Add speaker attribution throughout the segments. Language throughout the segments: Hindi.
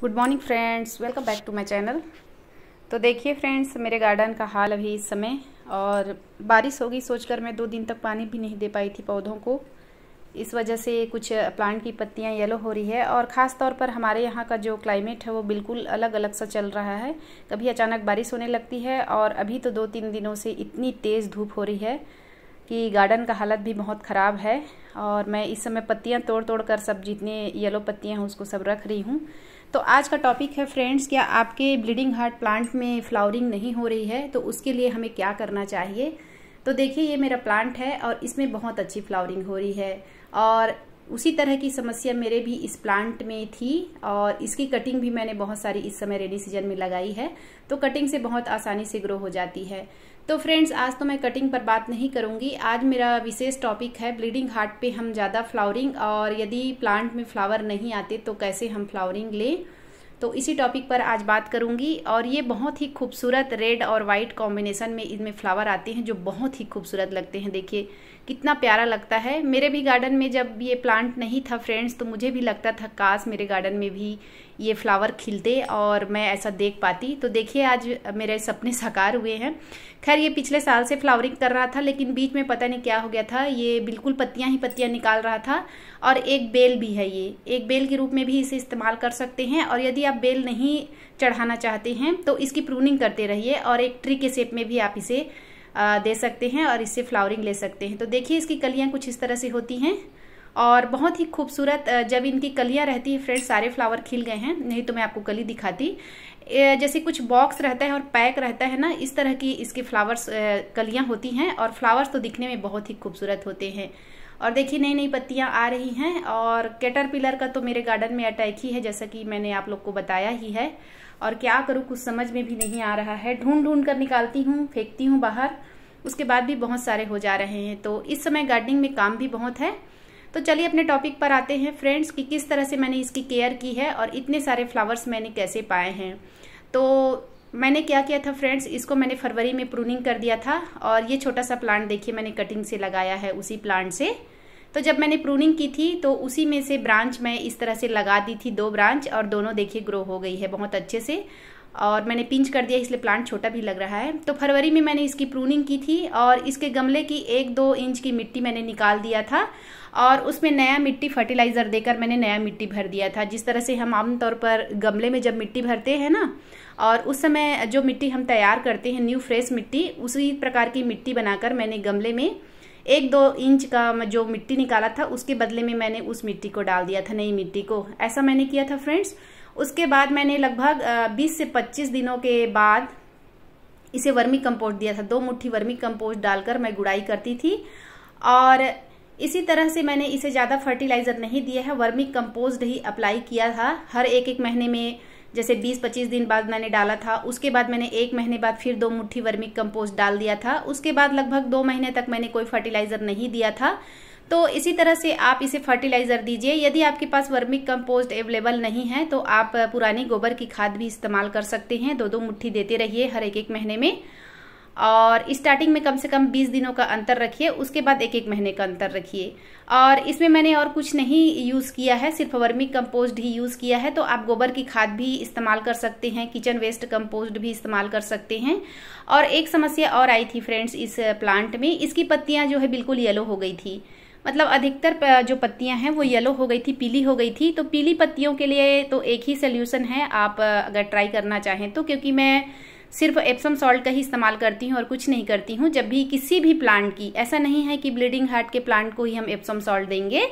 Speaker 1: Good morning friends, welcome back to my channel. तो देखिए फ्रेंड्स, मेरे गार्डन का हाल अभी इस समय, और बारिश होगी सोचकर मैं 2 दिन तक पानी भी नहीं दे पाई थी पौधों को। इस वजह से कुछ प्लांट की पत्तियां येलो हो रही है, और ख़ास तौर पर हमारे यहाँ का जो क्लाइमेट है वो बिल्कुल अलग अलग सा चल रहा है। कभी अचानक बारिश होने लगती है, और अभी तो 2-3 दिनों से इतनी तेज़ धूप हो रही है कि गार्डन का हालत भी बहुत ख़राब है। और मैं इस समय पत्तियां तोड़ तोड़ कर सब जितने येलो पत्तियां हैं उसको सब रख रही हूँ। तो आज का टॉपिक है फ्रेंड्स, क्या आपके ब्लीडिंग हार्ट प्लांट में फ्लावरिंग नहीं हो रही है तो उसके लिए हमें क्या करना चाहिए। तो देखिए, ये मेरा प्लांट है और इसमें बहुत अच्छी फ्लावरिंग हो रही है, और उसी तरह की समस्या मेरे भी इस प्लांट में थी, और इसकी कटिंग भी मैंने बहुत सारी इस समय रेनी सीजन में लगाई है, तो कटिंग से बहुत आसानी से ग्रो हो जाती है। तो फ्रेंड्स, आज तो मैं कटिंग पर बात नहीं करूंगी। आज मेरा विशेष टॉपिक है ब्लीडिंग हार्ट पे हम ज़्यादा फ्लावरिंग, और यदि प्लांट में फ्लावर नहीं आते तो कैसे हम फ्लावरिंग लें, तो इसी टॉपिक पर आज बात करूंगी। और ये बहुत ही खूबसूरत रेड और वाइट कॉम्बिनेशन में इनमें फ्लावर आते हैं जो बहुत ही खूबसूरत लगते हैं। देखिए कितना प्यारा लगता है। मेरे भी गार्डन में जब ये प्लांट नहीं था फ्रेंड्स, तो मुझे भी लगता था काश मेरे गार्डन में भी ये फ्लावर खिलते और मैं ऐसा देख पाती। तो देखिए, आज मेरे सपने साकार हुए हैं। खैर, ये पिछले साल से फ्लावरिंग कर रहा था, लेकिन बीच में पता नहीं क्या हो गया था, ये बिल्कुल पत्तियां ही पत्तियां निकाल रहा था। और एक बेल भी है, ये एक बेल के रूप में भी इसे इस्तेमाल कर सकते हैं। और यदि आप बेल नहीं चढ़ाना चाहते हैं तो इसकी प्रूनिंग करते रहिए, और एक ट्री के शेप में भी आप इसे दे सकते हैं और इससे फ्लावरिंग ले सकते हैं। तो देखिए, इसकी कलियां कुछ इस तरह से होती हैं, और बहुत ही खूबसूरत जब इनकी कलियां रहती है फ्रेंड्स, सारे फ्लावर खिल गए हैं, नहीं तो मैं आपको कली दिखाती। जैसे कुछ बॉक्स रहता है और पैक रहता है ना, इस तरह की इसके फ्लावर्स कलियां होती हैं, और फ्लावर्स तो दिखने में बहुत ही खूबसूरत होते हैं। और देखिए, नई नई पत्तियां आ रही हैं। और कैटरपिलर का तो मेरे गार्डन में अटैक ही है, जैसा कि मैंने आप लोग को बताया ही है। और क्या करूँ, कुछ समझ में भी नहीं आ रहा है। ढूंढ ढूंढ कर निकालती हूँ, फेंकती हूँ बाहर, उसके बाद भी बहुत सारे हो जा रहे हैं। तो इस समय गार्डनिंग में काम भी बहुत है। तो चलिए अपने टॉपिक पर आते हैं फ्रेंड्स, कि किस तरह से मैंने इसकी केयर की है और इतने सारे फ्लावर्स मैंने कैसे पाए हैं। तो मैंने क्या किया था फ्रेंड्स, इसको मैंने फरवरी में प्रूनिंग कर दिया था, और ये छोटा सा प्लांट देखिए मैंने कटिंग से लगाया है उसी प्लांट से। तो जब मैंने प्रूनिंग की थी तो उसी में से ब्रांच मैं इस तरह से लगा दी थी, 2 ब्रांच, और दोनों देखिए ग्रो हो गई है बहुत अच्छे से। और मैंने पिंच कर दिया, इसलिए प्लांट छोटा भी लग रहा है। तो फरवरी में मैंने इसकी प्रूनिंग की थी, और इसके गमले की 1-2 इंच की मिट्टी मैंने निकाल दिया था, और उसमें नया मिट्टी फर्टिलाइजर देकर मैंने नया मिट्टी भर दिया था। जिस तरह से हम आमतौर पर गमले में जब मिट्टी भरते हैं ना, और उस समय जो मिट्टी हम तैयार करते हैं न्यू फ्रेश मिट्टी, उसी प्रकार की मिट्टी बनाकर मैंने गमले में 1-2 इंच का जो मिट्टी निकाला था उसके बदले में मैंने उस मिट्टी को डाल दिया था, नई मिट्टी को। ऐसा मैंने किया था फ्रेंड्स। उसके बाद मैंने लगभग 20 से 25 दिनों के बाद इसे वर्मी कंपोस्ट दिया था। 2 मुट्ठी वर्मी कंपोस्ट डालकर मैं गुड़ाई करती थी, और इसी तरह से मैंने इसे ज़्यादा फर्टिलाइजर नहीं दिया है, वर्मी कंपोस्ट ही अप्लाई किया था। हर एक महीने में, जैसे 20-25 दिन बाद मैंने डाला था, उसके बाद मैंने 1 महीने बाद फिर 2 मुट्ठी वर्मी कंपोस्ट डाल दिया था। उसके बाद लगभग 2 महीने तक मैंने कोई फर्टिलाइजर नहीं दिया था। तो इसी तरह से आप इसे फर्टिलाइजर दीजिए। यदि आपके पास वर्मी कंपोस्ट अवेलेबल नहीं है तो आप पुरानी गोबर की खाद भी इस्तेमाल कर सकते हैं। 2-2 मुट्ठी देते रहिए हर एक महीने में, और स्टार्टिंग में कम से कम 20 दिनों का अंतर रखिए, उसके बाद 1-1 महीने का अंतर रखिए। और इसमें मैंने और कुछ नहीं यूज़ किया है, सिर्फ वर्मी कंपोस्ट ही यूज़ किया है। तो आप गोबर की खाद भी इस्तेमाल कर सकते हैं, किचन वेस्ट कंपोस्ट भी इस्तेमाल कर सकते हैं। और एक समस्या और आई थी फ्रेंड्स इस प्लांट में, इसकी पत्तियां जो है बिल्कुल येलो हो गई थी। मतलब अधिकतर जो पत्तियां हैं वो येलो हो गई थी, पीली हो गई थी। तो पीली पत्तियों के लिए तो एक ही सोल्यूशन है, आप अगर ट्राई करना चाहें तो, क्योंकि मैं सिर्फ एप्सम सॉल्ट का ही इस्तेमाल करती हूँ और कुछ नहीं करती हूँ। जब भी किसी भी प्लांट की, ऐसा नहीं है कि ब्लीडिंग हार्ट के प्लांट को ही हम एप्सम सॉल्ट देंगे,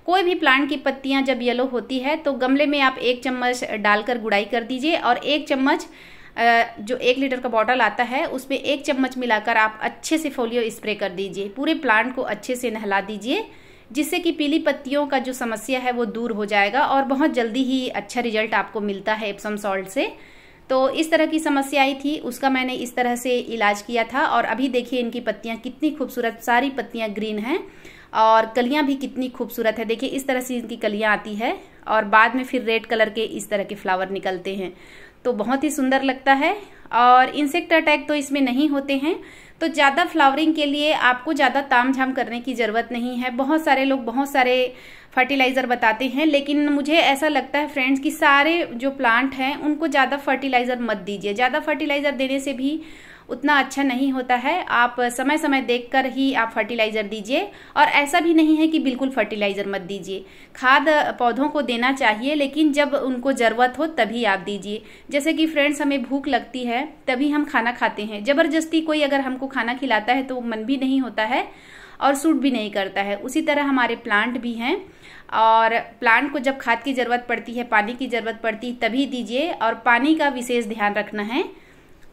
Speaker 1: कोई भी प्लांट की पत्तियां जब येलो होती है तो गमले में आप 1 चम्मच डालकर गुड़ाई कर दीजिए, और 1 चम्मच जो 1 लीटर का बॉटल आता है उसमें 1 चम्मच मिलाकर आप अच्छे से फोलियो स्प्रे कर दीजिए। पूरे प्लांट को अच्छे से नहला दीजिए, जिससे कि पीली पत्तियों का जो समस्या है वो दूर हो जाएगा, और बहुत जल्दी ही अच्छा रिजल्ट आपको मिलता है एप्सम सॉल्ट से। तो इस तरह की समस्या आई थी, उसका मैंने इस तरह से इलाज किया था। और अभी देखिए इनकी पत्तियां कितनी खूबसूरत, सारी पत्तियां ग्रीन हैं, और कलियां भी कितनी खूबसूरत है। देखिए इस तरह से इनकी कलियां आती है और बाद में फिर रेड कलर के इस तरह के फ्लावर निकलते हैं, तो बहुत ही सुंदर लगता है। और इंसेक्ट अटैक तो इसमें नहीं होते हैं, तो ज़्यादा फ्लावरिंग के लिए आपको ज़्यादा तामझाम करने की ज़रूरत नहीं है। बहुत सारे लोग बहुत सारे फर्टिलाइज़र बताते हैं, लेकिन मुझे ऐसा लगता है फ्रेंड्स कि सारे जो प्लांट हैं उनको ज़्यादा फर्टिलाइज़र मत दीजिए। ज़्यादा फर्टिलाइज़र देने से भी उतना अच्छा नहीं होता है। आप समय समय देखकर ही आप फर्टिलाइज़र दीजिए, और ऐसा भी नहीं है कि बिल्कुल फर्टिलाइज़र मत दीजिए। खाद पौधों को देना चाहिए, लेकिन जब उनको ज़रूरत हो तभी आप दीजिए। जैसे कि फ्रेंड्स हमें भूख लगती है तभी हम खाना खाते हैं, ज़बरदस्ती कोई अगर हमको खाना खिलाता है तो मन भी नहीं होता है और सूट भी नहीं करता है। उसी तरह हमारे प्लांट भी हैं, और प्लांट को जब खाद की ज़रूरत पड़ती है, पानी की ज़रूरत पड़ती है तभी दीजिए। और पानी का विशेष ध्यान रखना है।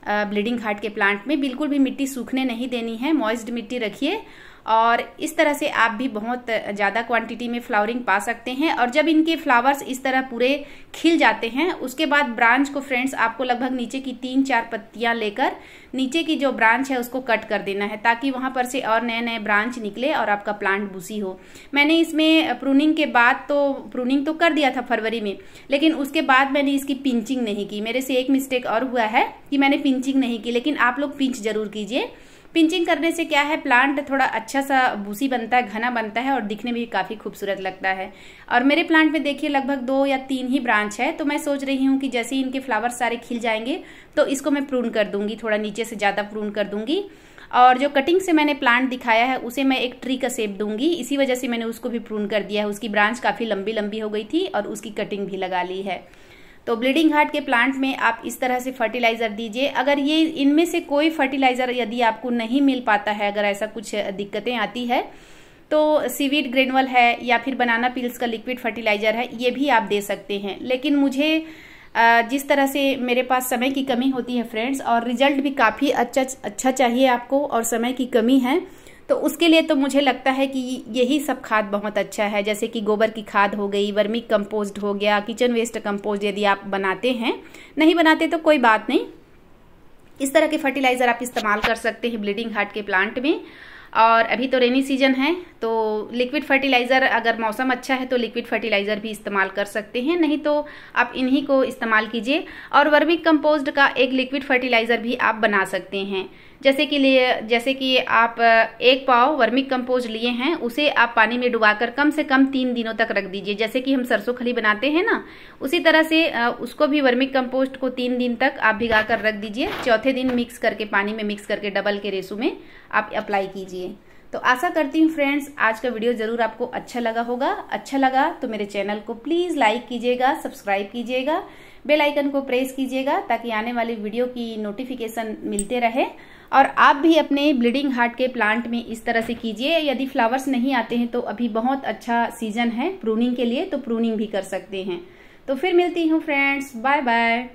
Speaker 1: ब्लीडिंग हार्ट के प्लांट में बिल्कुल भी मिट्टी सूखने नहीं देनी है, मॉइस्ड मिट्टी रखिए, और इस तरह से आप भी बहुत ज़्यादा क्वांटिटी में फ्लावरिंग पा सकते हैं। और जब इनके फ्लावर्स इस तरह पूरे खिल जाते हैं, उसके बाद ब्रांच को फ्रेंड्स आपको लगभग नीचे की 3-4 पत्तियां लेकर नीचे की जो ब्रांच है उसको कट कर देना है, ताकि वहां पर से और नए नए ब्रांच निकले और आपका प्लांट बूसी हो। मैंने इसमें प्रूनिंग के बाद तो प्रूनिंग तो कर दिया था फरवरी में, लेकिन उसके बाद मैंने इसकी पिंचिंग नहीं की। मेरे से एक मिस्टेक और हुआ है कि मैंने पिंचिंग नहीं की, लेकिन आप लोग पिंच जरूर कीजिए। पिंचिंग करने से क्या है, प्लांट थोड़ा अच्छा सा बूसी बनता है, घना बनता है और दिखने में भी काफी खूबसूरत लगता है। और मेरे प्लांट में देखिए लगभग 2 या 3 ही ब्रांच है, तो मैं सोच रही हूँ कि जैसे ही इनके फ्लावर सारे खिल जाएंगे तो इसको मैं प्रून कर दूंगी, थोड़ा नीचे से ज्यादा प्रून कर दूंगी। और जो कटिंग से मैंने प्लांट दिखाया है उसे मैं एक ट्री का शेप दूंगी, इसी वजह से मैंने उसको भी प्रून कर दिया है। उसकी ब्रांच काफी लंबी लंबी हो गई थी और उसकी कटिंग भी लगा ली है। तो ब्लीडिंग हार्ट के प्लांट में आप इस तरह से फर्टिलाइजर दीजिए। अगर ये इनमें से कोई फर्टिलाइजर यदि आपको नहीं मिल पाता है, अगर ऐसा कुछ दिक्कतें आती है, तो सीवीड ग्रेनुअल है या फिर बनाना पील्स का लिक्विड फर्टिलाइजर है, ये भी आप दे सकते हैं। लेकिन मुझे जिस तरह से मेरे पास समय की कमी होती है फ्रेंड्स, और रिजल्ट भी काफ़ी अच्छा चाहिए आपको, और समय की कमी है, तो उसके लिए तो मुझे लगता है कि यही सब खाद बहुत अच्छा है। जैसे कि गोबर की खाद हो गई, वर्मी कंपोस्ट हो गया, किचन वेस्ट कंपोस्ट यदि आप बनाते हैं, नहीं बनाते तो कोई बात नहीं, इस तरह के फर्टिलाइजर आप इस्तेमाल कर सकते हैं ब्लीडिंग हार्ट के प्लांट में। और अभी तो रेनी सीजन है, तो लिक्विड फर्टिलाइज़र अगर मौसम अच्छा है तो लिक्विड फर्टिलाइज़र भी इस्तेमाल कर सकते हैं, नहीं तो आप इन्हीं को इस्तेमाल कीजिए। और वर्मी कंपोस्ट का एक लिक्विड फर्टिलाइज़र भी आप बना सकते हैं। जैसे कि आप 1 पाव वर्मी कंपोस्ट लिए हैं, उसे आप पानी में डुबाकर कम से कम 3 दिनों तक रख दीजिए। जैसे कि हम सरसों खली बनाते हैं ना, उसी तरह से उसको भी वर्मी कंपोस्ट को 3 दिन तक आप भिगा कर रख दीजिए। चौथे दिन मिक्स करके, पानी में मिक्स करके डबल के रेशो में आप अप्लाई कीजिए। तो आशा करती हूँ फ्रेंड्स आज का वीडियो जरूर आपको अच्छा लगा होगा। अच्छा लगा तो मेरे चैनल को प्लीज लाइक कीजिएगा, सब्सक्राइब कीजिएगा, बेल आइकन को प्रेस कीजिएगा, ताकि आने वाली वीडियो की नोटिफिकेशन मिलते रहे। और आप भी अपने ब्लीडिंग हार्ट के प्लांट में इस तरह से कीजिए। यदि फ्लावर्स नहीं आते हैं तो अभी बहुत अच्छा सीजन है प्रूनिंग के लिए, तो प्रूनिंग भी कर सकते हैं। तो फिर मिलती हूँ फ्रेंड्स, बाय बाय।